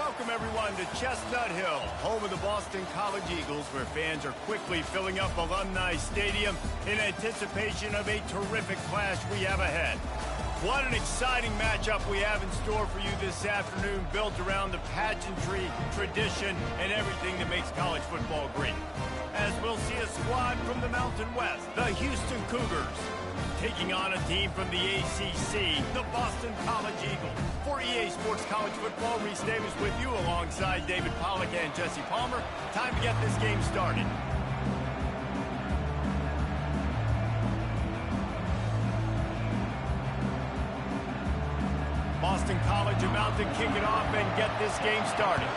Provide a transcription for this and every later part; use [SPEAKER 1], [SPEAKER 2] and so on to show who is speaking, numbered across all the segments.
[SPEAKER 1] Welcome, everyone, to Chestnut Hill, home of the Boston College Eagles, where fans are quickly filling up Alumni Stadium in anticipation of a terrific clash we have ahead. What an exciting matchup we have in store for you this afternoon, built around the pageantry, tradition, and everything that makes college football great. As we'll see a squad from the Mountain West, the Houston Cougars, taking on a team from the ACC, the Boston College Eagles. For EA Sports College Football, Reese Davis with you alongside David Pollack and Jesse Palmer. Time to get this game started. Boston College about to kick it off and get this game started.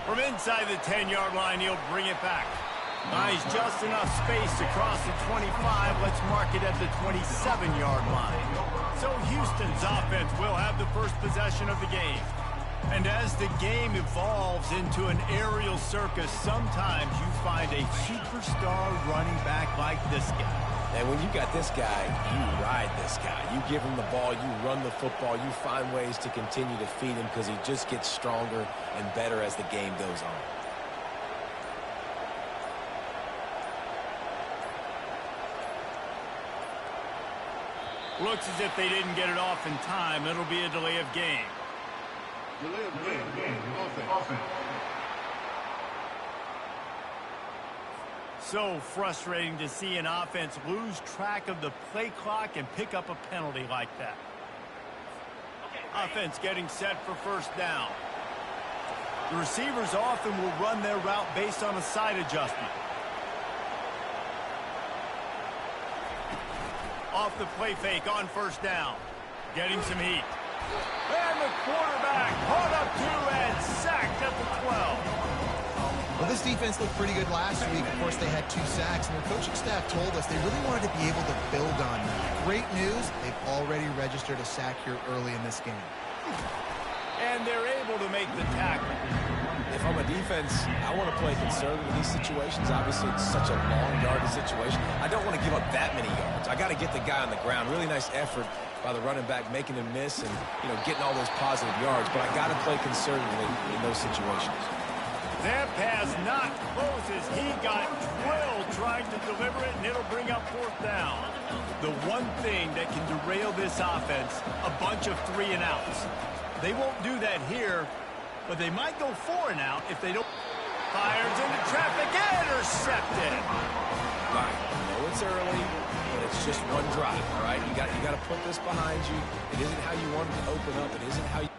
[SPEAKER 1] From inside the 10-yard line, he'll bring it back. Nice, just enough space to cross the 25. Let's mark it at the 27-yard line. So Houston's offense will have the first possession of the game. And as the game evolves into an aerial circus, sometimes you find a superstar running back like this guy.
[SPEAKER 2] And when you got this guy, you ride this guy. You give him the ball, you run the football, you find ways to continue to feed him because he just gets stronger and better as the game goes on.
[SPEAKER 1] Looks as if they didn't get it off in time. It'll be a delay of game.
[SPEAKER 3] Delay of game. Offense.
[SPEAKER 1] So frustrating to see an offense lose track of the play clock and pick up a penalty like that. Offense getting set for first down. The receivers often will run their route based on a side adjustment. Off the play fake on first down. Getting some heat. And the quarterback caught up to and sacked at the 12.
[SPEAKER 4] Well, this defense looked pretty good last week. Of course, they had 2 sacks, and their coaching staff told us they really wanted to be able to build on that. Great news, they've already registered a sack here early in this game.
[SPEAKER 1] And they're able to make the tackle.
[SPEAKER 2] If I'm a defense, I want to play conservative in these situations. Obviously, it's such a long yardage situation. I don't want to give up that many yards. I got to get the guy on the ground. Really nice effort by the running back, making him miss and, getting all those positive yards. But I got to play conservatively in those situations.
[SPEAKER 1] That pass not close as he got drilled trying to deliver it, and it'll bring up fourth down. The one thing that can derail this offense, a bunch of 3-and-outs. They won't do that here, but they might go 4-and-out if they don't. Fires into traffic, intercepted.
[SPEAKER 2] Right, I know it's early, but it's just one drive, all right? You got to put this behind you. It isn't how you want it to open up. It isn't how you...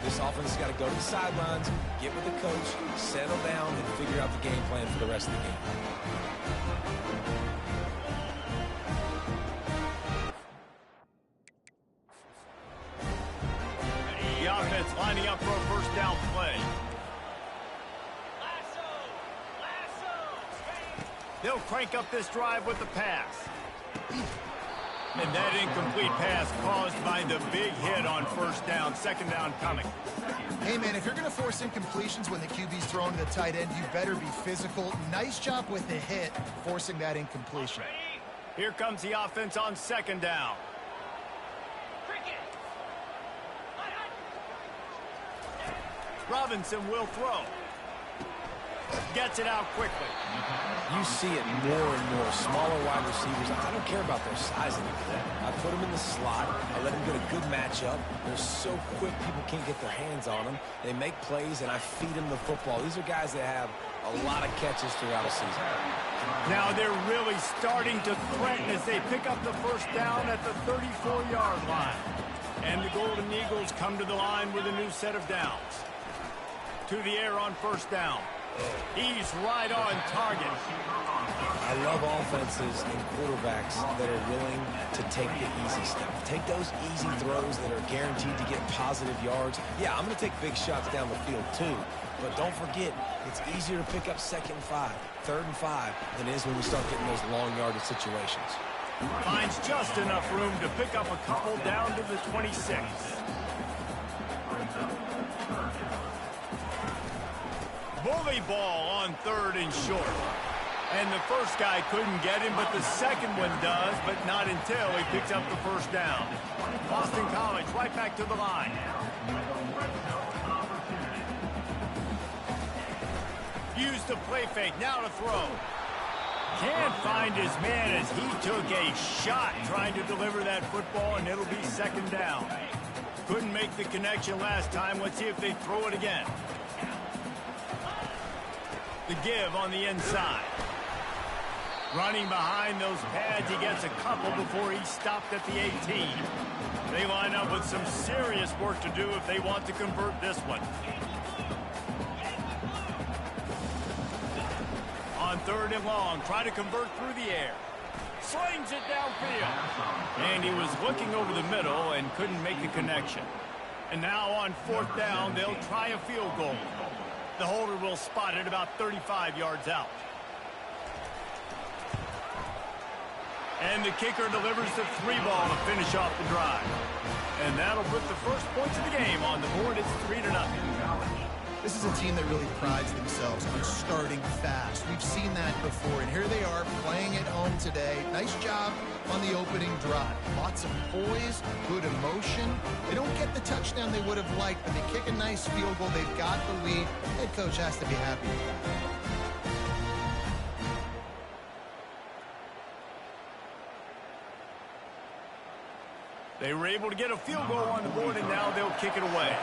[SPEAKER 2] This offense has got to go to the sidelines, get with the coach, settle down, and figure out the game plan for the rest of the game.
[SPEAKER 1] The offense lining up for a first down play. They'll crank up this drive with the pass. And that incomplete pass caused by the big hit on first down. Second down coming.
[SPEAKER 4] Hey, man, if you're going to force incompletions when the QB's throwing to the tight end, you better be physical. Nice job with the hit, forcing that incompletion.
[SPEAKER 1] Here comes the offense on second down. Robinson will throw. Gets it out quickly.
[SPEAKER 2] You see it more and more. Smaller wide receivers, I don't care about their size anymore. I put them in the slot. I let them get a good matchup. They're so quick, people can't get their hands on them. They make plays, and I feed them the football. These are guys that have a lot of catches throughout a season.
[SPEAKER 1] Now they're really starting to threaten as they pick up the first down at the 34-yard line. And the Golden Eagles come to the line with a new set of downs. To the air on first down. He's right on target.
[SPEAKER 2] I love offenses and quarterbacks that are willing to take the easy stuff. Take those easy throws that are guaranteed to get positive yards. Yeah, I'm going to take big shots down the field too. But don't forget, it's easier to pick up 2nd and 5, 3rd and 5 than it is when we start getting those long yardage situations.
[SPEAKER 1] Finds just enough room to pick up a couple down to the 26. Bully ball on 3rd and short. And the first guy couldn't get him, but the second one does, but not until he picks up the first down. Boston College right back to the line. Used the play fake, now to throw. Can't find his man as he took a shot trying to deliver that football, and it'll be second down. Couldn't make the connection last time. Let's see if they throw it again. The give on the inside. Running behind those pads, he gets a couple before he stopped at the 18. They line up with some serious work to do if they want to convert this one. On 3rd and long, try to convert through the air. Slings it downfield. And he was looking over the middle and couldn't make the connection. And now on 4th down, they'll try a field goal. The holder will spot it about 35 yards out. And the kicker delivers the 3 ball to finish off the drive. And that'll put the first points of the game on the board. It's 3-0.
[SPEAKER 4] This is a team that really prides themselves on starting fast. We've seen that before, and here they are playing at home today. Nice job on the opening drive. Lots of poise, good emotion. They don't get the touchdown they would have liked, but they kick a nice field goal. They've got the lead. Head coach has to be happy with that.
[SPEAKER 1] They were able to get a field goal on the board, and now they'll kick it away.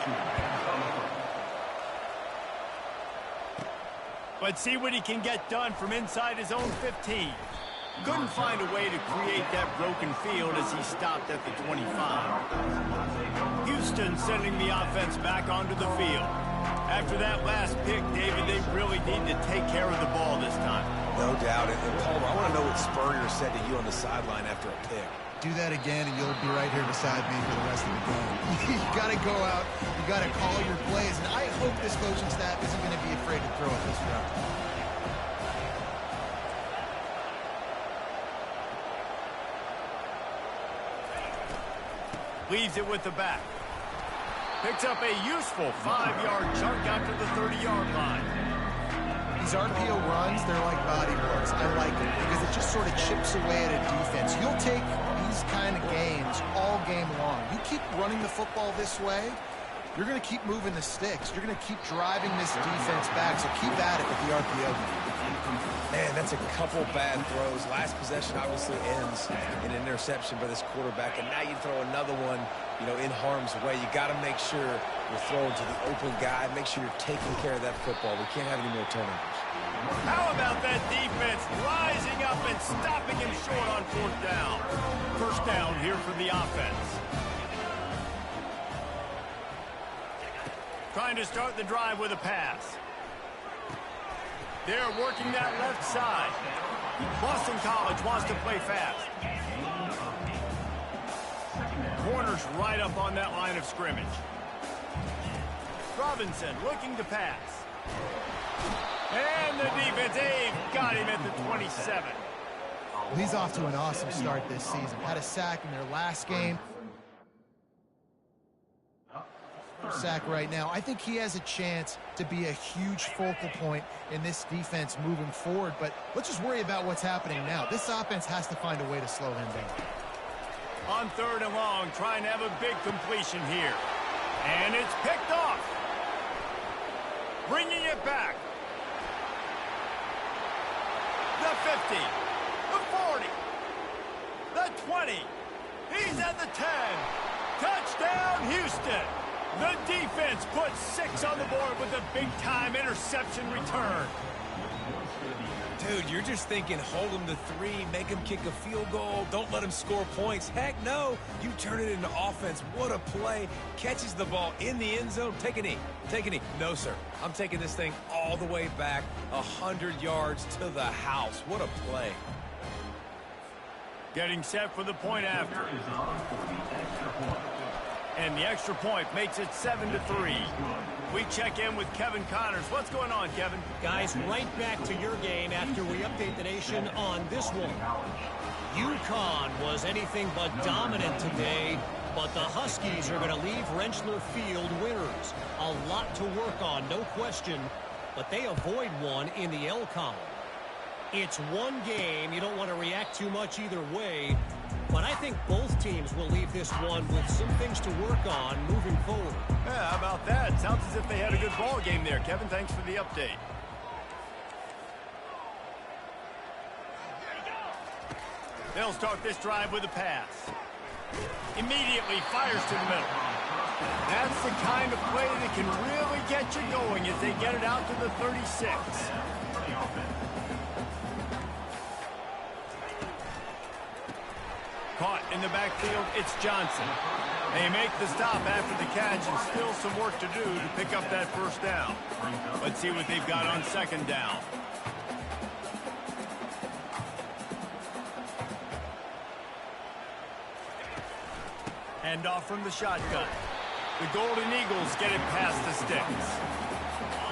[SPEAKER 1] Let's see what he can get done from inside his own 15. Couldn't find a way to create that broken field as he stopped at the 25. Houston sending the offense back onto the field. After that last pick, David, they really need to take care of the ball this time.
[SPEAKER 2] No doubt. And Palmer, I want to know what Spurrier said to you on the sideline after a pick.
[SPEAKER 4] Do that again, and you'll be right here beside me for the rest of the game. You got to go out. You got to call your plays, and I hope this coaching staff isn't going to be afraid to throw it this route.
[SPEAKER 1] Leaves it with the back. Picks up a useful 5-yard chunk out to the 30-yard line.
[SPEAKER 4] These RPO runs, they're like body parts. I like them because it just sort of chips away at a defense. You'll take these kind of games all game long. You keep running the football this way, you're going to keep moving the sticks. You're going to keep driving this defense back, so keep at it with the RPO.
[SPEAKER 2] Man, that's a couple bad throws. Last possession obviously ends in an interception by this quarterback, and now you throw another one, in harm's way. You got to make sure you're throwing to the open guy. Make sure you're taking care of that football. We can't have any more turnovers.
[SPEAKER 1] How about that defense rising up and stopping him short on 4th down? First down here for the offense. Trying to start the drive with a pass. They're working that left side. Boston College wants to play fast. Corners right up on that line of scrimmage. Robinson looking to pass. And the defense, got him at the 27.
[SPEAKER 4] Well, he's off to an awesome start this season. Had a sack in their last game. Sack right now. I think he has a chance to be a huge focal point in this defense moving forward, but let's just worry about what's happening now. This offense has to find a way to slow him down.
[SPEAKER 1] On 3rd and long, trying to have a big completion here. And it's picked off. Bringing it back. The 50. The 40. The 20. He's at the 10. Touchdown, Houston. The defense puts 6 on the board with a big-time interception return.
[SPEAKER 2] Dude, you're just thinking, hold him to 3, make him kick a field goal, don't let him score points. Heck no, you turn it into offense. What a play. Catches the ball in the end zone. Take a knee. Take a knee. No, sir. I'm taking this thing all the way back 100 yards to the house. What a play.
[SPEAKER 1] Getting set for the point after. And the extra point makes it 7-3. We check in with Kevin Connors. What's going on, Kevin?
[SPEAKER 5] Guys, right back to your game after we update the nation on this one. UConn was anything but dominant today, but the Huskies are going to leave Rentschler Field winners. A lot to work on, no question, but they avoid one in the L column. It's one game. You don't want to react too much either way. But I think both teams will leave this one with some things to work on moving forward.
[SPEAKER 1] Yeah, how about that? Sounds as if they had a good ball game there. Kevin, thanks for the update. They'll start this drive with a pass. Immediately fires to the middle. That's the kind of play that can really get you going as they get it out to the 36. Caught in the backfield, it's Johnson. They make the stop after the catch and still some work to do to pick up that first down. Let's see what they've got on second down. Hand off from the shotgun. The Golden Eagles get it past the sticks.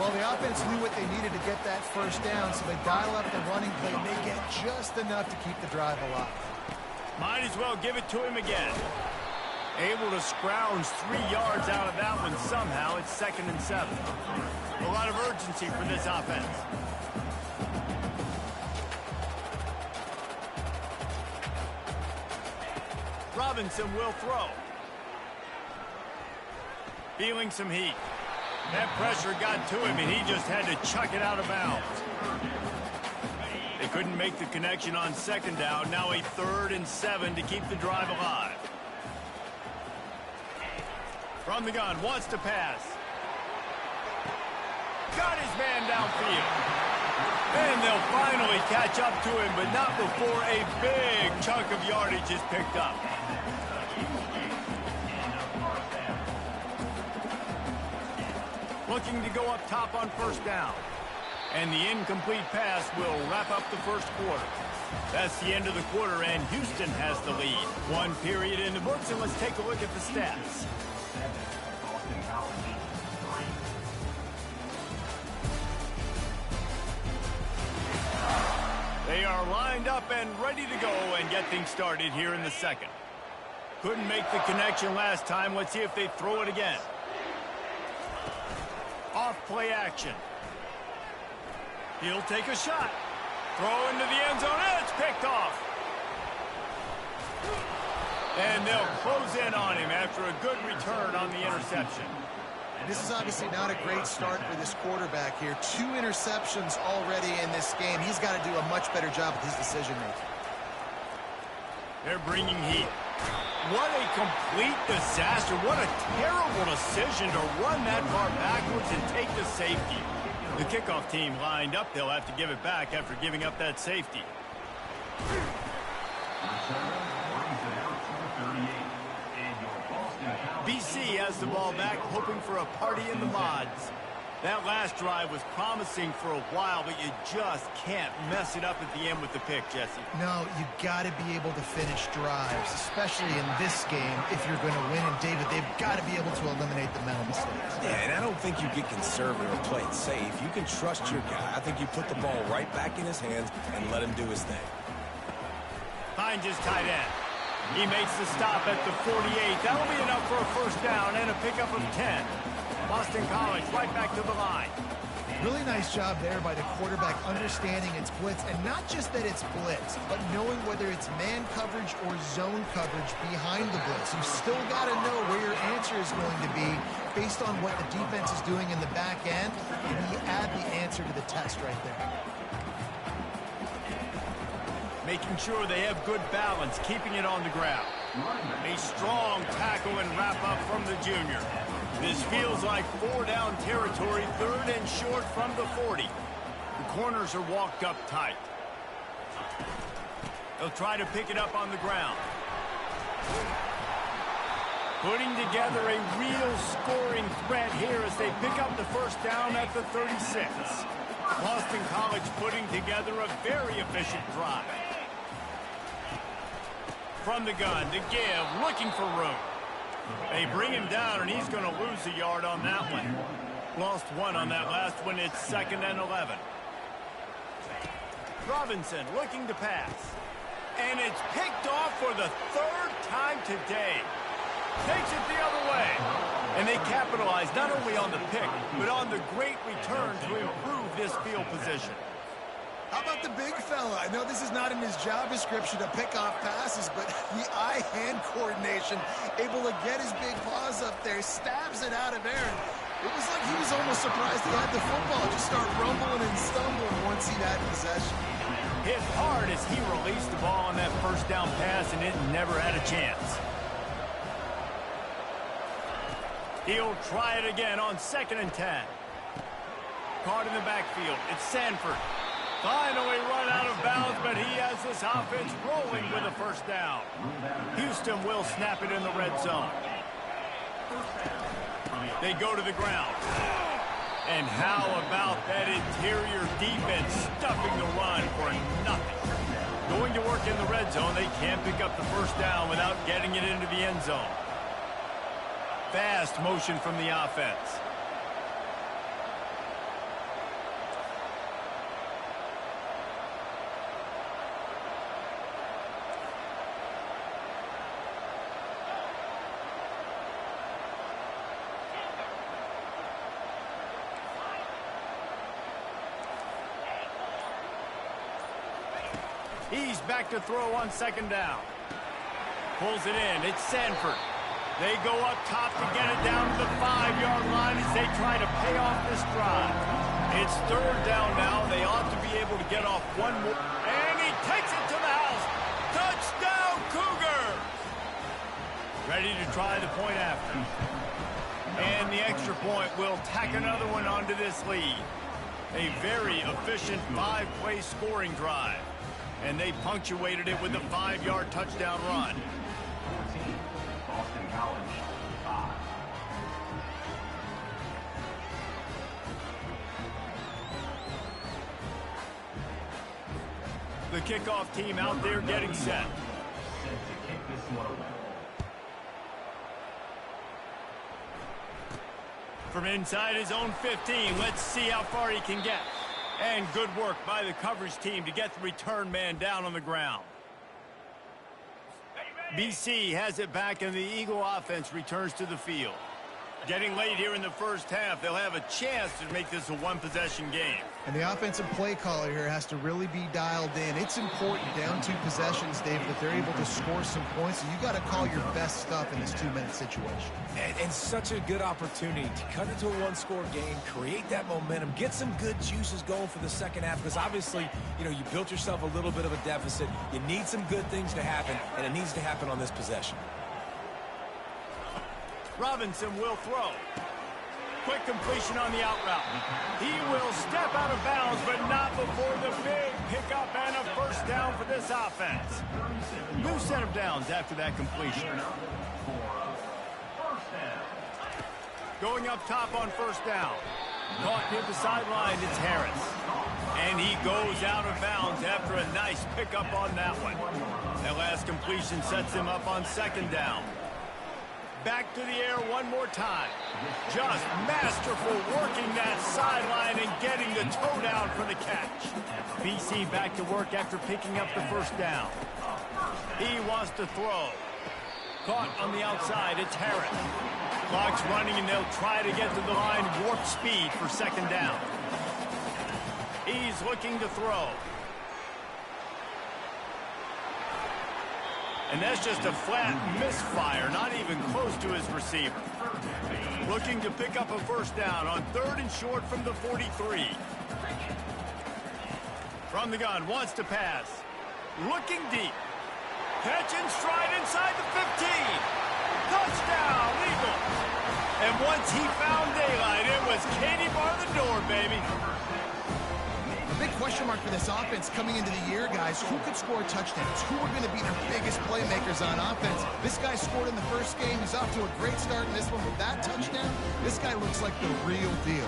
[SPEAKER 4] Well, the offense knew what they needed to get that first down, so they dial up the running play and they get just enough to keep the drive alive.
[SPEAKER 1] Might as well give it to him again. Able to scrounge 3 yards out of that one somehow. It's 2nd and 7. A lot of urgency for this offense. Robinson will throw. Feeling some heat. That pressure got to him, and he just had to chuck it out of bounds. They couldn't make the connection on second down. Now a 3rd and 7 to keep the drive alive. From the gun, wants to pass. Got his man downfield. And they'll finally catch up to him, but not before a big chunk of yardage is picked up. Looking to go up top on first down. And the incomplete pass will wrap up the first quarter. That's the end of the quarter, and Houston has the lead. 1 period in the books, and let's take a look at the stats. They are lined up and ready to go and get things started here in the second. Couldn't make the connection last time. Let's see if they throw it again. Off play action. He'll take a shot. Throw into the end zone. And it's picked off. And they'll close in on him after a good return on the interception.
[SPEAKER 4] This is obviously not a great start for this quarterback here. 2 interceptions already in this game. He's got to do a much better job with his decision-making.
[SPEAKER 1] They're bringing heat. What a complete disaster. What a terrible decision to run that far backwards and take the safety. The kickoff team lined up. They'll have to give it back after giving up that safety. BC has the ball back, hoping for a party in the mods. That last drive was promising for a while, but you just can't mess it up at the end with the pick, Jesse.
[SPEAKER 4] No, you got to be able to finish drives, especially in this game if you're going to win. And, David, they've got to be able to eliminate the mental mistakes.
[SPEAKER 2] Yeah, and I don't think you get conservative or play it safe. You can trust your guy. I think you put the ball right back in his hands and let him do his thing.
[SPEAKER 1] Finds his tight end. He makes the stop at the 48. That'll be enough for a first down and a pickup of 10. Boston College right back to the line.
[SPEAKER 4] Really nice job there by the quarterback understanding it's blitz, and not just that it's blitz, but knowing whether it's man coverage or zone coverage behind the blitz. You've still got to know where your answer is going to be based on what the defense is doing in the back end, and you add the answer to the test right there.
[SPEAKER 1] Making sure they have good balance, keeping it on the ground. A strong tackle and wrap up from the junior. This feels like 4-down territory, 3rd and short from the 40. The corners are walked up tight. They'll try to pick it up on the ground. Putting together a real scoring threat here as they pick up the first down at the 36. Boston College putting together a very efficient drive. From the gun, the give, looking for room. They bring him down, and he's going to lose a yard on that one. Lost 1 on that last one. It's 2nd and 11. Robinson looking to pass. And it's picked off for the 3rd time today. Takes it the other way. And they capitalize not only on the pick, but on the great return to improve this field position.
[SPEAKER 4] How about the big fella? I know this is not in his job description to pick off passes, but the eye-hand coordination, able to get his big paws up there, stabs it out of Aaron. It was like he was almost surprised he had the football. Just start rumbling and stumbling once he had possession.
[SPEAKER 1] Hit hard as he released the ball on that first down pass, and it never had a chance. He'll try it again on 2nd and 10. Caught in the backfield. It's Sanford. Finally run out of bounds, but he has this offense rolling with a first down. Houston will snap it in the red zone. They go to the ground. And how about that interior defense stuffing the run for nothing? Going to work in the red zone, they can't pick up the first down without getting it into the end zone. Fast motion from the offense. He's back to throw on 2nd down. Pulls it in. It's Sanford. They go up top to get it down to the 5-yard line as they try to pay off this drive. It's 3rd down now. They ought to be able to get off one more. And he takes it to the house. Touchdown, Cougars! Ready to try the point after. And the extra point will tack another one onto this lead. A very efficient 5-play scoring drive. And they punctuated it with a 5-yard touchdown run.
[SPEAKER 6] 14, Boston College, 5.
[SPEAKER 1] The kickoff team out there getting set.
[SPEAKER 6] Set to kick this one away.
[SPEAKER 1] From inside his own 15, let's see how far he can get. And good work by the coverage team to get the return man down on the ground. BC has it back, and the Eagle offense returns to the field. Getting late here in the first half, they'll have a chance to make this a one-possession game.
[SPEAKER 4] And the offensive play caller here has to really be dialed in. It's important down 2 possessions, Dave, that they're able to score some points. So you got to call your best stuff in this 2-minute situation.
[SPEAKER 2] And such a good opportunity to cut into a 1-score game, create that momentum, get some good juices going for the second half, because obviously, you know, you built yourself a little bit of a deficit. You need some good things to happen, and it needs to happen on this possession.
[SPEAKER 1] Robinson will throw. Quick completion on the out route. He will step out of bounds, but not before the big pickup and a first down for this offense. New set of downs after that completion. Going up top on first down. Caught near the sideline, it's Harris. And he goes out of bounds after a nice pickup on that one. That last completion sets him up on 2nd down. Back to the air one more time. Just masterful working that sideline and getting the toe down for the catch. BC back to work after picking up the first down. He wants to throw. Caught on the outside, it's Harris. Clock's running, and they'll try to get to the line warp speed for 2nd down. He's looking to throw. And that's just a flat misfire, not even close to his receiver. Looking to pick up a first down on 3rd and short from the 43. From the gun, wants to pass. Looking deep. Catch and stride inside the 15. Touchdown, Eagles. And once he found daylight, it was Katie bar the door, baby.
[SPEAKER 4] A big question mark for this offense coming into the year, guys. Who could score touchdowns? Who are going to be their biggest playmakers on offense? This guy scored in the first game. He's off to a great start in this one with that touchdown. This guy looks like the real deal.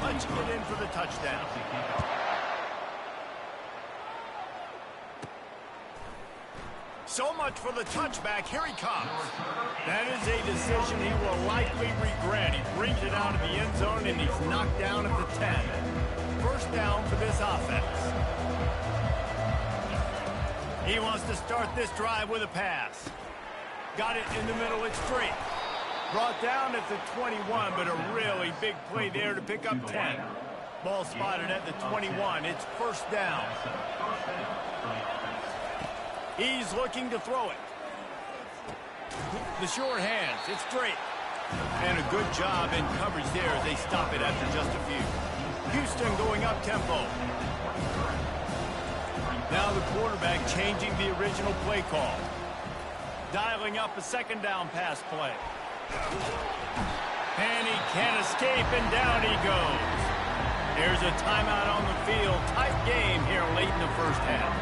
[SPEAKER 1] Let's get in for the touchdown. So much for the touchback. Here he comes. That is a decision he will likely regret. He brings it out of the end zone, and he's knocked down at the 10. First down for this offense. He wants to start this drive with a pass. Got it in the middle. It's straight. Brought down at the 21, but a really big play there to pick up 10. Ball spotted at the 21. It's first down. He's looking to throw it. The short hands. It's straight. And a good job in coverage there as they stop it after just a few. Houston going up tempo. Now the quarterback changing the original play call. Dialing up a second down pass play. And he can't escape, and down he goes. There's a timeout on the field. Tight game here late in the first half.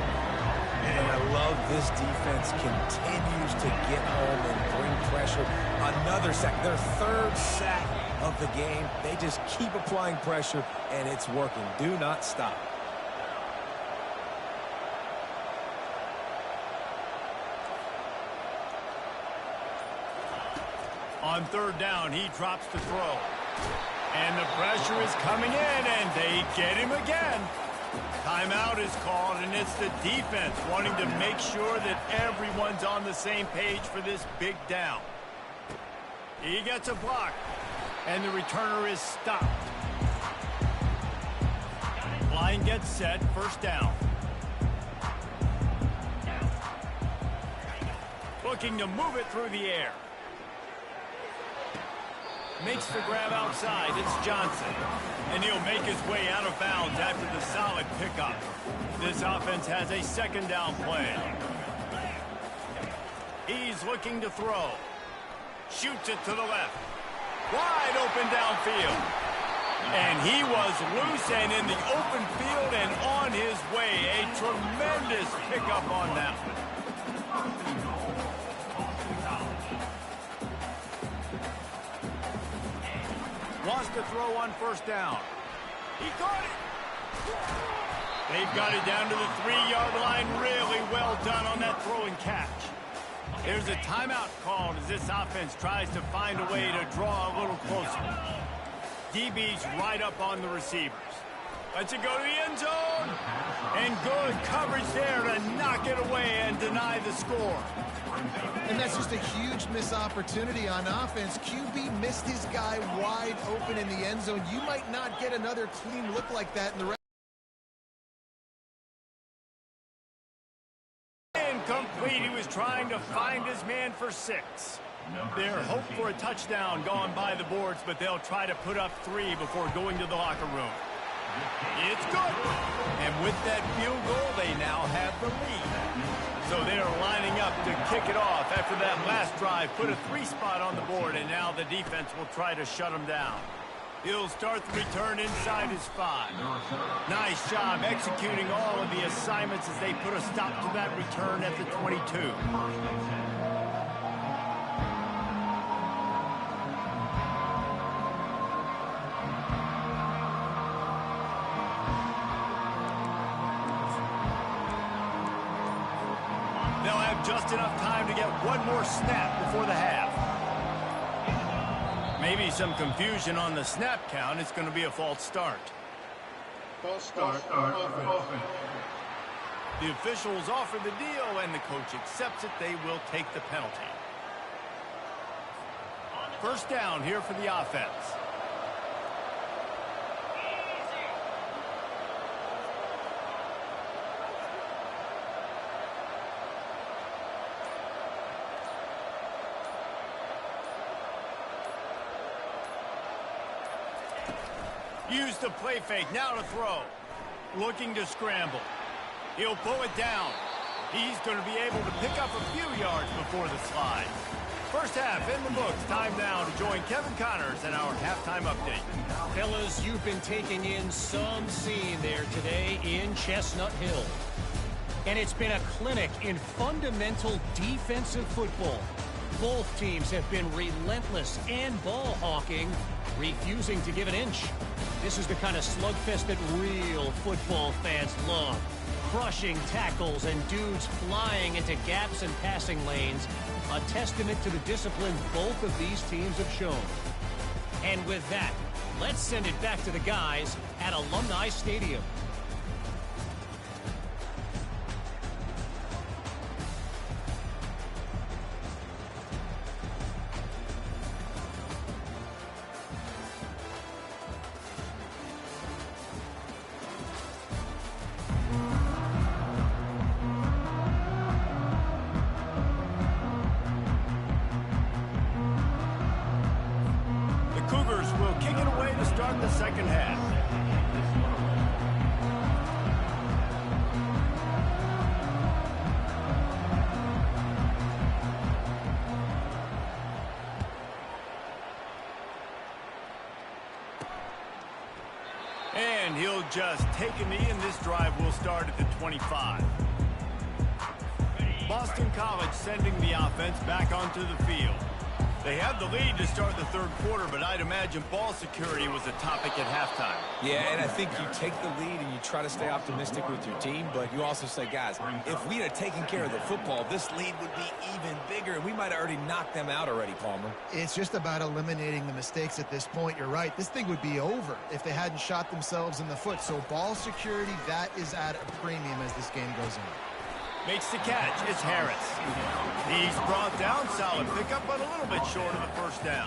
[SPEAKER 2] And I love this defense continues to get home and bring pressure. Another sack, their third sack of the game. They just keep applying pressure, and it's working. Do not stop.
[SPEAKER 1] On third down, he drops to throw. And the pressure is coming in, and they get him again. Timeout is called, and it's the defense wanting to make sure that everyone's on the same page for this big down. He gets a block, and the returner is stopped. Line gets set, first down. Looking to move it through the air. Makes the grab outside. It's Johnson. And he'll make his way out of bounds after the solid pickup. This offense has a second down play. He's looking to throw. Shoots it to the left. Wide open downfield. And he was loose and in the open field and on his way. A tremendous pickup on that one. Wants to throw on first down. He got it. They've got it down to the 3-yard line. Really well done on that throw and catch. There's a timeout called as this offense tries to find a way to draw a little closer. DB's right up on the receivers. Lets it go to the end zone. And good coverage there to knock it away and deny the score.
[SPEAKER 4] And that's just a huge missed opportunity on offense. QB missed his guy wide open in the end zone. You might not get another clean look like that in the rest.
[SPEAKER 1] Incomplete. He was trying to find his man for 6. Their hope for a touchdown gone by the boards, but they'll try to put up 3 before going to the locker room. It's good. And with that field goal, they now have the lead. So they're lining up to kick it off after that last drive. Put a 3 spot on the board, and now the defense will try to shut them down. He'll start the return inside his 5. Nice job executing all of the assignments as they put a stop to that return at the 22. They'll have just enough time to get one more snap before the half. Maybe some confusion on the snap count. It's going to be a false start.
[SPEAKER 3] False start on offense.
[SPEAKER 1] The officials offer the deal, and the coach accepts it. They will take the penalty. First down here for the offense. Use the play fake, now to throw. Looking to scramble. He'll pull it down. He's going to be able to pick up a few yards before the slide. First half in the books. Time now to join Kevin Connors in our halftime update.
[SPEAKER 5] Fellas, you've been taking in some scene there today in Chestnut Hill. And it's been a clinic in fundamental defensive football. Both teams have been relentless and ball hawking, refusing to give an inch. This is the kind of slugfest that real football fans love. Crushing tackles and dudes flying into gaps and passing lanes. A testament to the discipline both of these teams have shown. And with that, let's send it back to the guys at Alumni Stadium.
[SPEAKER 1] Cougars will kick it away to start the second half. And he'll just take a knee, and this drive will start at the 25. Boston College sending the offense back onto the field. They have the lead to start the third quarter, but I'd imagine ball security was a topic at halftime.
[SPEAKER 2] Yeah, and I think you take the lead and you try to stay optimistic with your team, but you also say, guys, if we had taken care of the football, this lead would be even bigger, and we might have already knocked them out already, Palmer.
[SPEAKER 4] It's just about eliminating the mistakes at this point. You're right. This thing would be over if they hadn't shot themselves in the foot. So ball security, that is at a premium as this game goes on.
[SPEAKER 1] Makes the catch. It's Harris. He's brought down. Solid pickup, but a little bit short of the first down.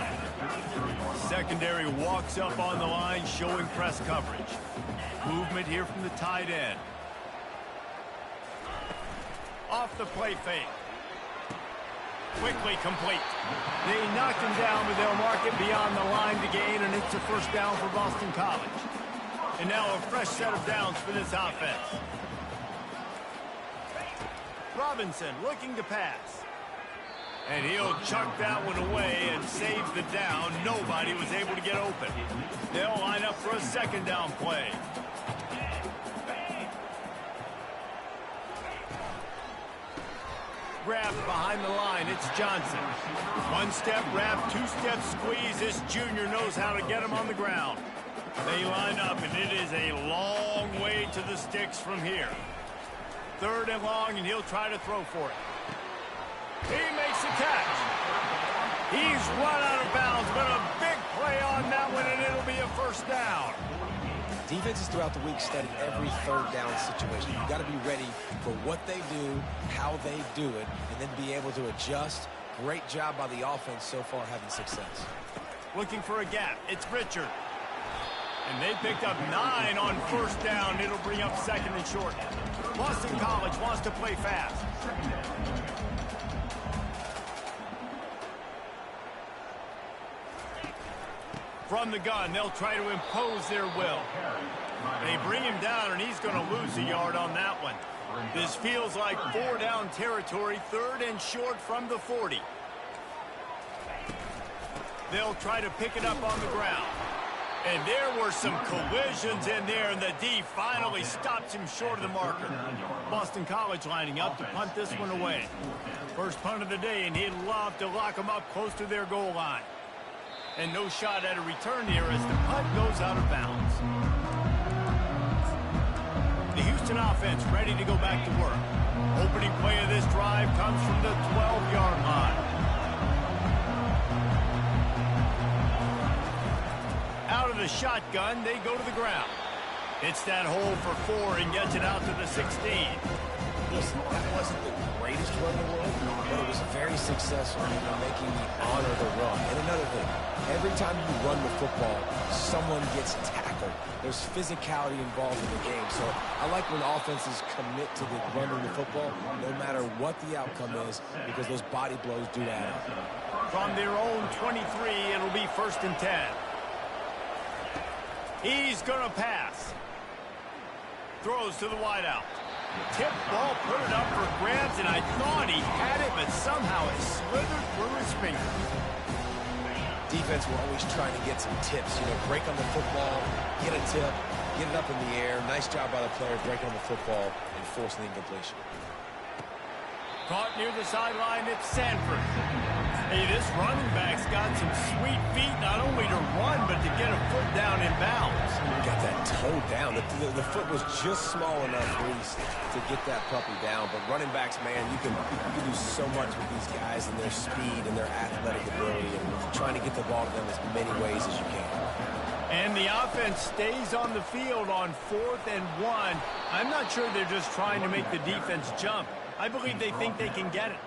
[SPEAKER 1] Secondary walks up on the line, showing press coverage. Movement here from the tight end. Off the play fake. Quickly complete. They knocked him down, but they'll mark it beyond the line to gain, and it's a first down for Boston College. And now a fresh set of downs for this offense. Robinson looking to pass. And he'll chuck that one away and saves the down. Nobody was able to get open. They'll line up for a second down play. Grabbed behind the line. It's Johnson. One step wrap, two step squeeze. This junior knows how to get him on the ground. They line up, and it is a long way to the sticks from here. Third and long, and he'll try to throw for it. He makes the catch. He's run out of bounds, but a big play on that one, and it'll be a first down.
[SPEAKER 2] Defenses throughout the week study every third down situation. You've got to be ready for what they do, how they do it, and then be able to adjust. Great job by the offense so far having success.
[SPEAKER 1] Looking for a gap. It's Richard. And they picked up 9 on first down. It'll bring up second and short. Boston College wants to play fast. From the gun, they'll try to impose their will. They bring him down, and he's going to lose a yard on that one. This feels like 4 down territory, third and short from the 40. They'll try to pick it up on the ground. And there were some collisions in there, and the D finally stops him short of the marker. Boston College lining up to punt this one away. First punt of the day, and he'd love to lock them up close to their goal line. And no shot at a return here as the punt goes out of bounds. The Houston offense ready to go back to work. Opening play of this drive comes from the 12-yard line. Out of the shotgun, they go to the ground. It's that hole for 4 and gets it out to the 16.
[SPEAKER 2] Listen, that wasn't the greatest run in the world, but it was very successful in making me honor the run. And another thing, every time you run the football, someone gets tackled. There's physicality involved in the game. So I like when offenses commit to the running the football, no matter what the outcome is, because those body blows do add up.
[SPEAKER 1] From their own 23, it'll be first and 10. He's going to pass. Throws to the wideout. Tip ball, put it up for grabs, and I thought he had it, but somehow it slithered through his fingers.
[SPEAKER 2] Defense will always try to get some tips. You know, break on the football, get a tip, get it up in the air. Nice job by the player breaking on the football and forcing the incompletion.
[SPEAKER 1] Caught near the sideline, it's Sanford. Hey, this running back's got some sweet feet, not only to run, but to get a foot down in bounds.
[SPEAKER 2] Got that toe down. The foot was just small enough, Reese, to get that puppy down. But running backs, man, you can do so much with these guys and their speed and their athletic ability and trying to get the ball to them as many ways as you can.
[SPEAKER 1] And the offense stays on the field on 4th and 1. I'm not sure they're just trying to make the defense jump. I believe they think they can get it.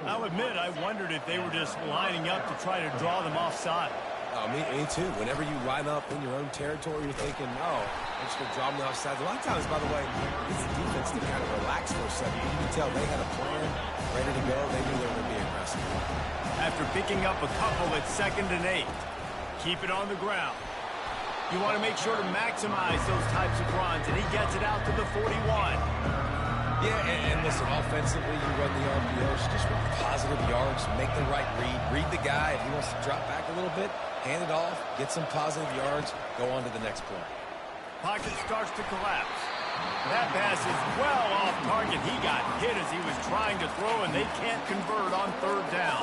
[SPEAKER 1] I'll admit, I wondered if they were just lining up to try to draw them offside.
[SPEAKER 2] Oh, me too. Whenever you line up in your own territory, you're thinking, oh, I'm just going to draw them offside. A lot of times, by the way, it's the defense that kind of relaxed for a second. You can tell they had a plan, ready to go. They knew they were going to be aggressive.
[SPEAKER 1] After picking up a couple at 2nd and 8, keep it on the ground. You want to make sure to maximize those types of runs, and he gets it out to the 41.
[SPEAKER 2] Yeah, and listen, offensively, you run the RPOs, just run positive yards, make the right read the guy. If he wants to drop back a little bit, hand it off, get some positive yards, go on to the next play.
[SPEAKER 1] Pocket starts to collapse. That pass is well off target. He got hit as he was trying to throw, and they can't convert on 3rd down.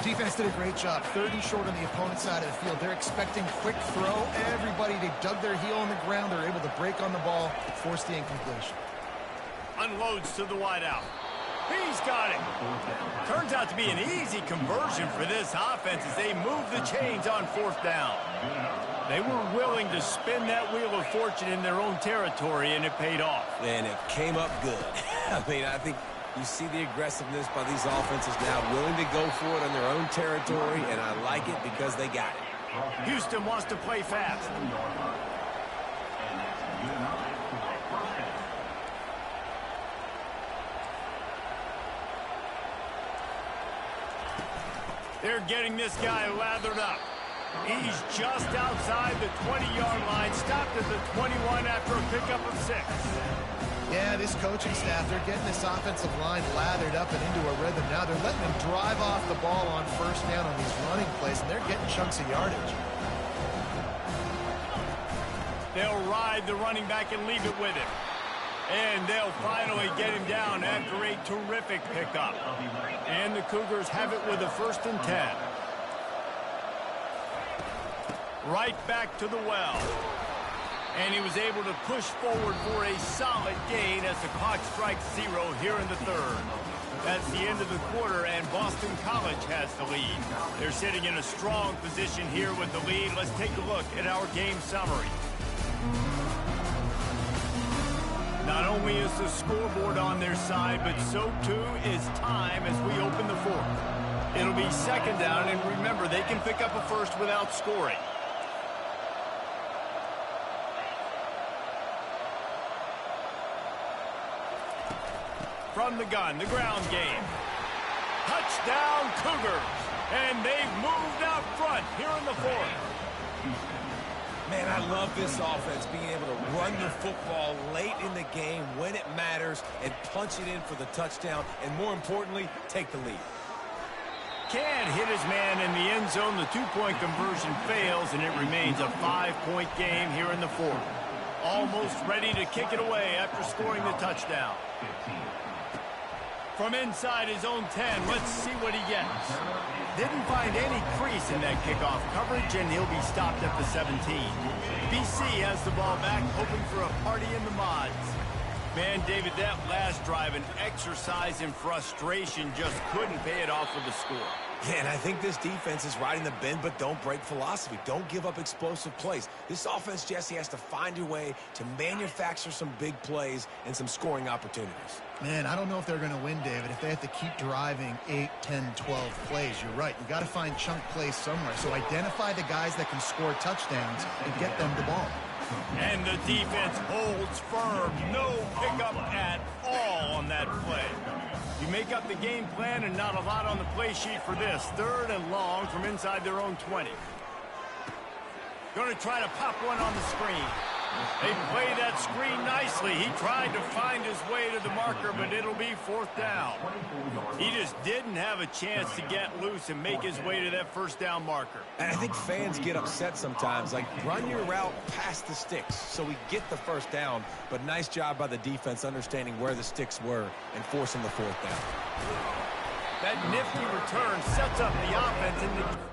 [SPEAKER 4] Defense did a great job. 30 short on the opponent's side of the field. They're expecting quick throw. Everybody, they dug their heel on the ground. They're able to break on the ball, force the incompletion.
[SPEAKER 1] Unloads to the wideout. He's got it. Turns out to be an easy conversion for this offense as they move the chains on 4th down. They were willing to spin that wheel of fortune in their own territory, and it paid off.
[SPEAKER 2] And it came up good. I mean, I think you see the aggressiveness by these offenses now, willing to go for it on their own territory, and I like it because they got it.
[SPEAKER 1] Houston wants to play fast. They're getting this guy lathered up. He's just outside the 20-yard line, stopped at the 21 after a pickup of 6.
[SPEAKER 4] Yeah, this coaching staff, they're getting this offensive line lathered up and into a rhythm now. They're letting them drive off the ball on 1st down on these running plays, and they're getting chunks of yardage.
[SPEAKER 1] They'll ride the running back and leave it with him. And they'll finally get him down after a terrific pickup. And the Cougars have it with a 1st and 10. Right back to the well. And he was able to push forward for a solid gain as the clock strikes 0 here in the 3rd. That's the end of the quarter, and Boston College has the lead. They're sitting in a strong position here with the lead. Let's take a look at our game summary. Not only is the scoreboard on their side, but so too is time as we open the 4th. It'll be 2nd down, and remember, they can pick up a first without scoring. From the gun, the ground game. Touchdown, Cougars! And they've moved out front here in the 4th.
[SPEAKER 2] Man, I love this offense, being able to run the football late in the game when it matters and punch it in for the touchdown, and more importantly, take the lead.
[SPEAKER 1] Can't hit his man in the end zone. The 2-point conversion fails, and it remains a 5-point game here in the 4th. Almost ready to kick it away after scoring the touchdown. From inside his own 10, let's see what he gets. Didn't find any crease in that kickoff coverage, and he'll be stopped at the 17. BC has the ball back, hoping for a party in the mods. Man, David, that last drive, an exercise in frustration, just couldn't pay it off with the score.
[SPEAKER 2] Yeah, and I think this defense is riding the bend but don't break philosophy. Don't give up explosive plays. This offense, Jesse, has to find a way to manufacture some big plays and some scoring opportunities.
[SPEAKER 4] Man, I don't know if they're going to win, David, if they have to keep driving 8, 10, 12 plays. You're right. You got to find chunk plays somewhere. So identify the guys that can score touchdowns and get them the ball.
[SPEAKER 1] And the defense holds firm. No pickup at all on that play. You make up the game plan and not a lot on the play sheet for this. 3rd and long from inside their own 20. Going to try to pop one on the screen. They play that screen nicely. He tried to find his way to the marker, but it'll be 4th down. He just didn't have a chance to get loose and make his way to that 1st down marker.
[SPEAKER 2] And I think fans get upset sometimes. Like, run your route past the sticks so we get the 1st down. But nice job by the defense understanding where the sticks were and forcing the 4th down.
[SPEAKER 1] That nifty return sets up the offense in the...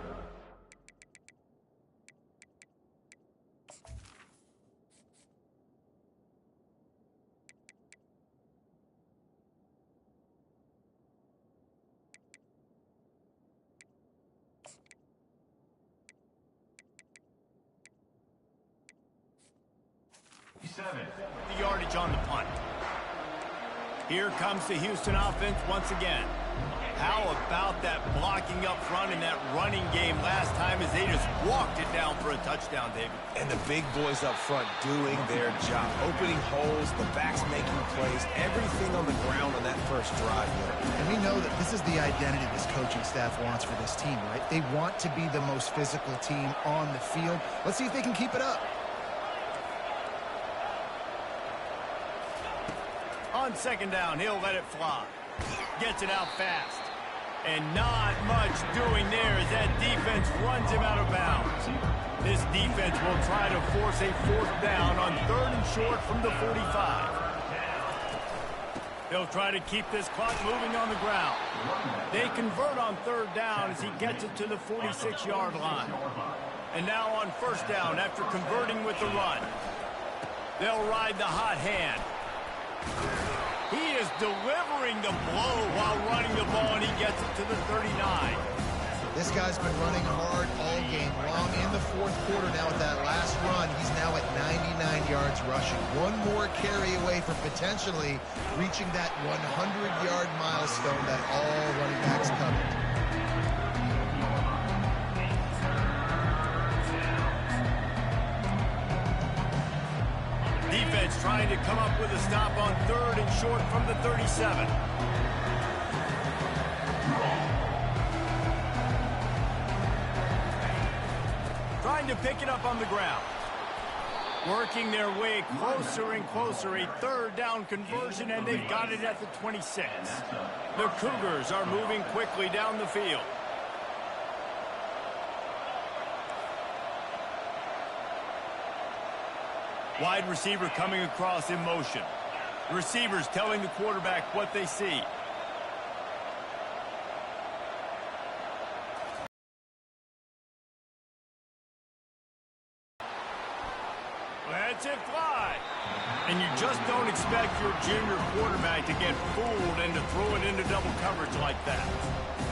[SPEAKER 1] The yardage on the punt. Here comes the Houston offense once again. How about that blocking up front in that running game last time as they just walked it down for a touchdown, David?
[SPEAKER 2] And the big boys up front doing their job. Opening holes, the backs making plays, everything on the ground on that first drive there.
[SPEAKER 4] And we know that this is the identity this coaching staff wants for this team, right? They want to be the most physical team on the field. Let's see if they can keep it up.
[SPEAKER 1] On second down, he'll let it fly. Gets it out fast. And not much doing there as that defense runs him out of bounds. This defense will try to force a fourth down on 3rd and short from the 45. They'll try to keep this clock moving on the ground. They convert on 3rd down as he gets it to the 46-yard line. And now on 1st down after converting with the run. They'll ride the hot hand. He is delivering the blow while running the ball, and he gets it to the 39.
[SPEAKER 4] This guy's been running hard all game long in the 4th quarter. Now with that last run, he's now at 99 yards rushing. One more carry away from potentially reaching that 100-yard milestone that all running backs covet.
[SPEAKER 1] Defense trying to come up with a stop on 3rd and short from the 37. Trying to pick it up on the ground. Working their way closer and closer. A 3rd down conversion, and they've got it at the 26. The Cougars are moving quickly down the field. Wide receiver coming across in motion. Receivers telling the quarterback what they see. Lets it fly. And you just don't expect your junior quarterback to get fooled and to throw it into double coverage like that.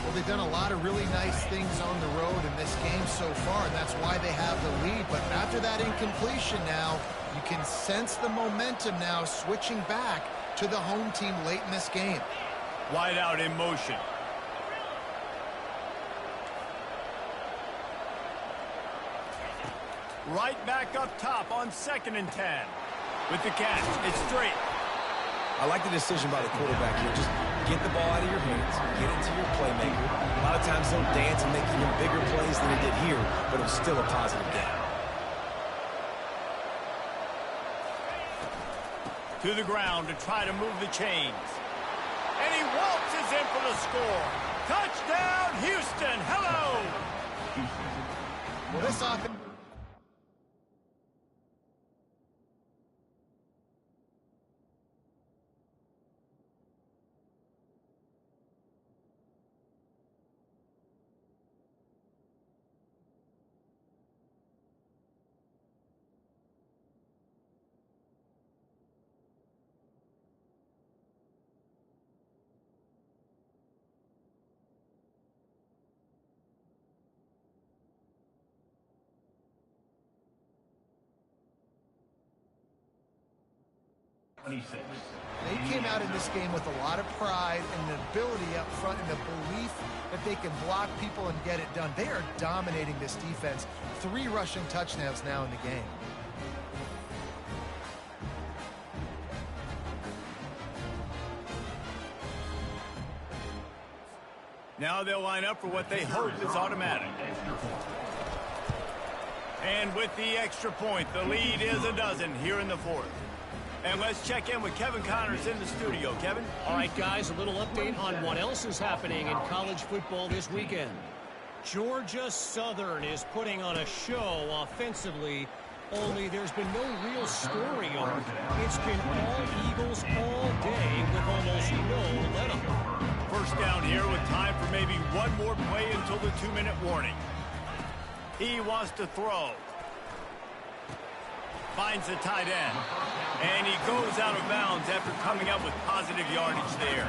[SPEAKER 4] Well, they've done a lot of really nice things on the road in this game so far, and that's why they have the lead. But after that incompletion now, you can sense the momentum now switching back to the home team late in this game.
[SPEAKER 1] Wide out in motion. Right back up top on 2nd and 10. With the catch, it's straight.
[SPEAKER 2] I like the decision by the quarterback here. Just get the ball out of your hands, get it to your playmaker. A lot of times they'll dance and make even bigger plays than he did here, but it was still a positive game.
[SPEAKER 1] To the ground to try to move the chains. And he waltzes in for the score. Touchdown, Houston. Hello.
[SPEAKER 4] Well, this offense... They came out in this game with a lot of pride and the ability up front and the belief that they can block people and get it done. They are dominating this defense. 3 rushing touchdowns now in the game.
[SPEAKER 1] Now they'll line up for what they hope is automatic. And with the extra point, the lead is a dozen here in the 4th. And let's check in with Kevin Connors in the studio. Kevin?
[SPEAKER 5] All right, guys, a little update on what else is happening in college football this weekend. Georgia Southern is putting on a show offensively Only there's been no real scoring arc. It's been all Eagles all day with almost no let-up.
[SPEAKER 1] First down here with time for maybe one more play until the 2-minute warning. He wants to throw. Finds the tight end. And he goes out of bounds after coming up with positive yardage there.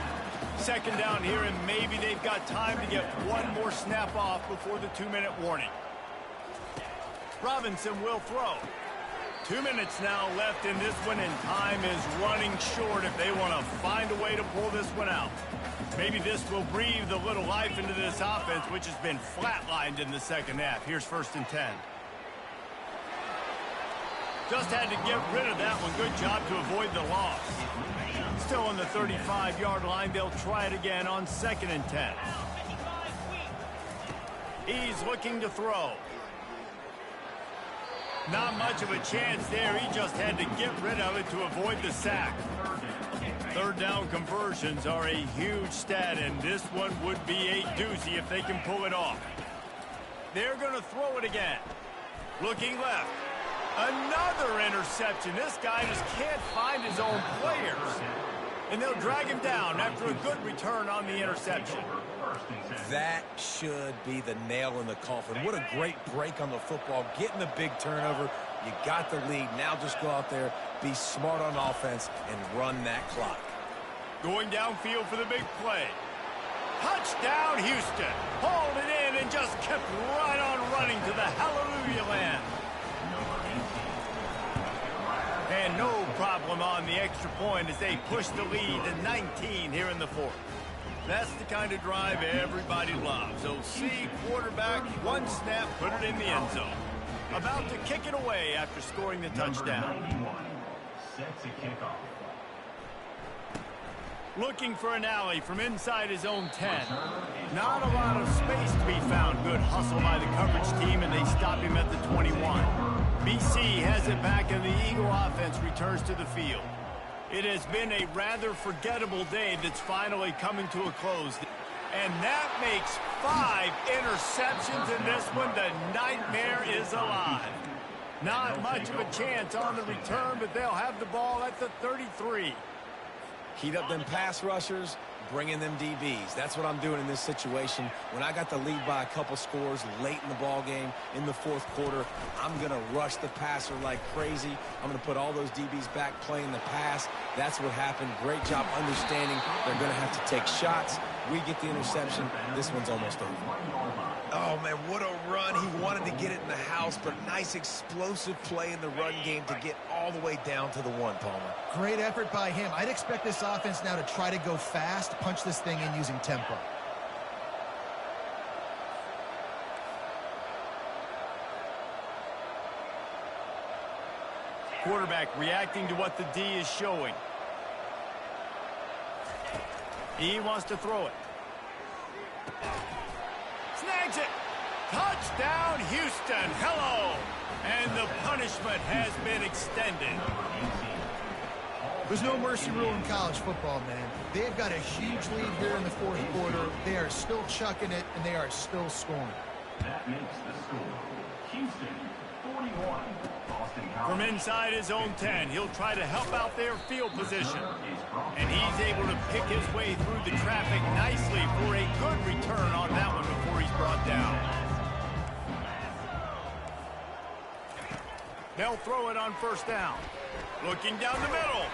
[SPEAKER 1] Second down here, and maybe they've got time to get one more snap off before the 2-minute warning. Robinson will throw. 2 minutes now left in this one, and time is running short if they want to find a way to pull this one out. Maybe this will breathe a little life into this offense, which has been flatlined in the second half. Here's 1st and 10. Just had to get rid of that one. Good job to avoid the loss. Still on the 35-yard line. They'll try it again on 2nd and 10. He's looking to throw. Not much of a chance there. He just had to get rid of it to avoid the sack. Third down conversions are a huge stat, and this one would be a doozy if they can pull it off. They're going to throw it again. Looking left. Another interception. This guy just can't find his own players. And they'll drag him down after a good return on the interception.
[SPEAKER 2] That should be the nail in the coffin. What a great break on the football. Getting the big turnover. You got the lead. Now just go out there, be smart on offense, and run that clock.
[SPEAKER 1] Going downfield for the big play. Touchdown, Houston. Hauled it in and just kept right on running to the hallelujah land. And no problem on the extra point as they push the lead to 19 here in the 4th. That's the kind of drive everybody loves. OC quarterback, one snap, put it in the end zone. About to kick it away after scoring the touchdown.
[SPEAKER 6] Set to kick off.
[SPEAKER 1] Looking for an alley from inside his own 10. Not a lot of space to be found. Good hustle by the coverage team, and they stop him at the 21. BC has it back, and the Eagle offense returns to the field. It has been a rather forgettable day that's finally coming to a close. And that makes 5 interceptions in this one. The nightmare is alive. Not much of a chance on the return, but they'll have the ball at the 33.
[SPEAKER 2] Heat up them pass rushers, bring in them DBs. That's what I'm doing in this situation. When I got the lead by a couple scores late in the ball game, in the 4th quarter, I'm going to rush the passer like crazy. I'm going to put all those DBs back playing the pass. That's what happened. Great job understanding they're going to have to take shots. We get the interception. This one's almost over. Oh, man, what a run. He wanted to get it in the house, but nice explosive play in the run game to get all the way down to the 1, Palmer.
[SPEAKER 4] Great effort by him. I'd expect this offense now to try to go fast, punch this thing in using tempo.
[SPEAKER 1] Quarterback reacting to what the D is showing. He wants to throw it. Snags it. Touchdown, Houston. Hello. And the punishment has been extended.
[SPEAKER 4] There's no mercy rule in college football, man. They've got a huge lead here in the 4th quarter. They are still chucking it, and they are still scoring.
[SPEAKER 6] That makes the score. Houston, 41. Boston College.
[SPEAKER 1] From inside his own 10, he'll try to help out their field position. And he's able to pick his way through the traffic nicely for a good return on that one before he's brought down. They'll throw it on 1st down. Looking down the middle.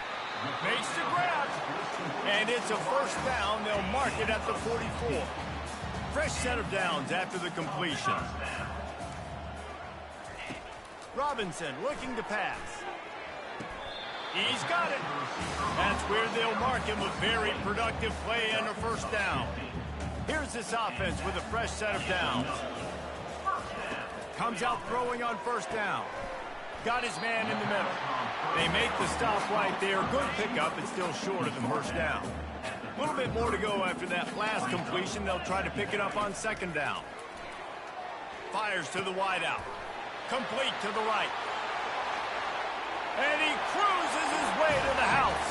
[SPEAKER 1] Makes the grab. And it's a 1st down. They'll mark it at the 44. Fresh set of downs after the completion. Robinson looking to pass. He's got it. That's where they'll mark him. A very productive play and a 1st down. Here's this offense with a fresh set of downs. Comes out throwing on 1st down. Got his man in the middle. They make the stop right there. Good pickup, but still short of the 1st down. A little bit more to go after that last completion. They'll try to pick it up on 2nd down. Fires to the wideout. Complete to the right. And he cruises his way to the house.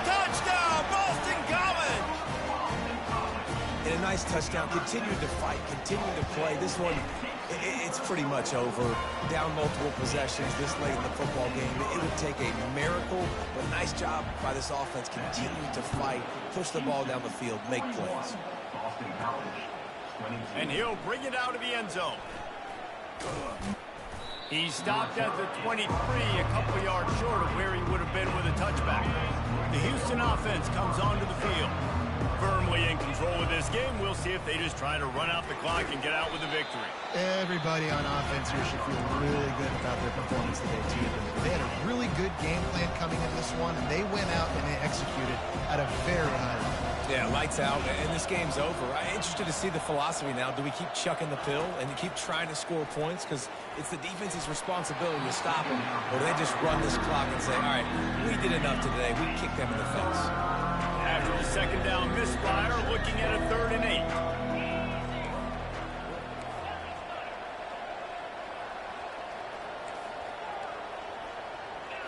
[SPEAKER 1] Touchdown, Boston College!
[SPEAKER 2] And a nice touchdown. Continuing to fight, continuing to play. This one It's pretty much over. Down multiple possessions this late in the football game. It would take a miracle, but nice job by this offense continuing to fight, push the ball down the field, make plays.
[SPEAKER 6] Boston College.
[SPEAKER 1] And he'll bring it out of the end zone. He stopped at the 23, a couple of yards short of where he would have been with a touchback. The Houston offense comes onto the field. Firmly in control of this game. We'll see if they just try to run out the clock and get out with a victory.
[SPEAKER 4] Everybody on offense here should feel really good about their performance today, too. They had a really good game plan coming in this one, and they went out and they executed at a very high level.
[SPEAKER 2] Yeah, lights out, and this game's over. I'm interested to see the philosophy now. Do we keep chucking the pill and keep trying to score points? Because it's the defense's responsibility to stop them. Or do they just run this clock and say, all right, we did enough today. We kicked them in the face.
[SPEAKER 1] After the second down misfire, looking at a 3rd and 8.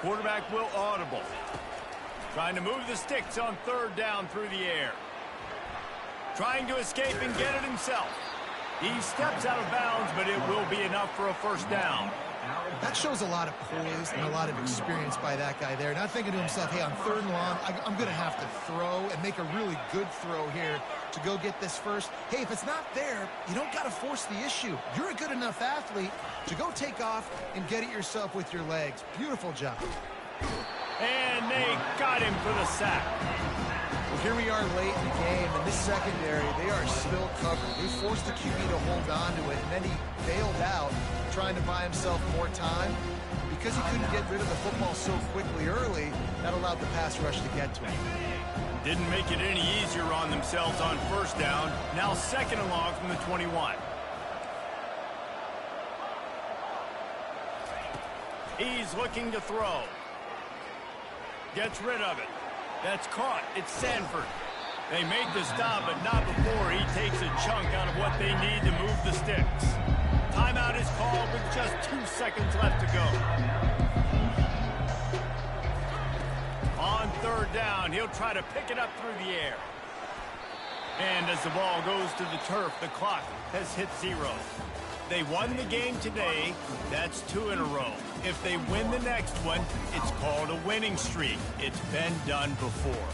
[SPEAKER 1] Quarterback will audible. Trying to move the sticks on 3rd down through the air. Trying to escape and get it himself. He steps out of bounds, but it will be enough for a 1st down.
[SPEAKER 4] That shows a lot of poise and a lot of experience by that guy there. Not thinking to himself, hey, on 3rd and long, I'm going to have to throw and make a really good throw here to go get this first. Hey, if it's not there, you don't got to force the issue. You're a good enough athlete to go take off and get it yourself with your legs. Beautiful job.
[SPEAKER 1] And they got him for the sack.
[SPEAKER 4] Well, here we are late in the game, and this secondary, they are still covered. They forced the QB to hold on to it, and then he bailed out, trying to buy himself more time. Because he couldn't get rid of the football so quickly early, that allowed the pass rush to get to him.
[SPEAKER 1] Didn't make it any easier on themselves on 1st down. Now 2nd and long from the 21. He's looking to throw. Gets rid of it. That's caught. It's Sanford. They make the stop, but not before he takes a chunk out of what they need to move the sticks. Timeout is called with just 2 seconds left to go. On 3rd down, he'll try to pick it up through the air. And as the ball goes to the turf, the clock has hit 0. They won the game today. That's 2 in a row. If they win the next one, it's called a winning streak. It's been done before.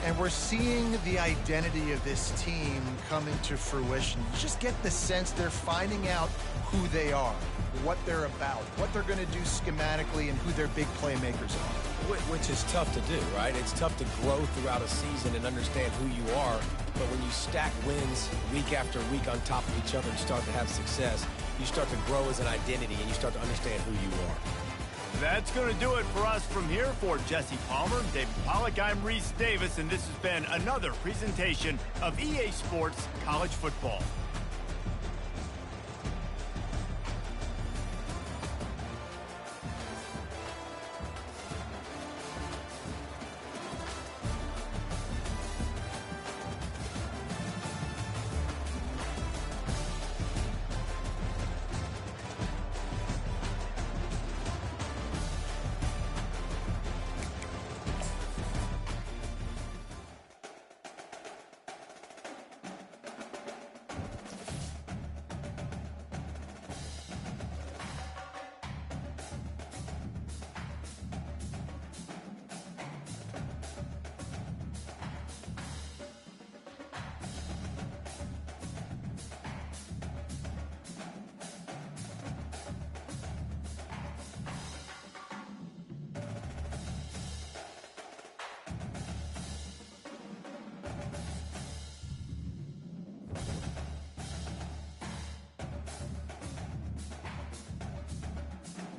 [SPEAKER 4] And we're seeing the identity of this team come into fruition. You just get the sense they're finding out who they are, what they're about, what they're going to do schematically, and who their big playmakers are.
[SPEAKER 2] Which is tough to do, right? It's tough to grow throughout a season and understand who you are. But when you stack wins week after week on top of each other and start to have success, you start to grow as an identity and you start to understand who you are.
[SPEAKER 1] That's going to do it for us from here. For Jesse Palmer, David Pollack, I'm Reese Davis, and this has been another presentation of EA Sports College Football.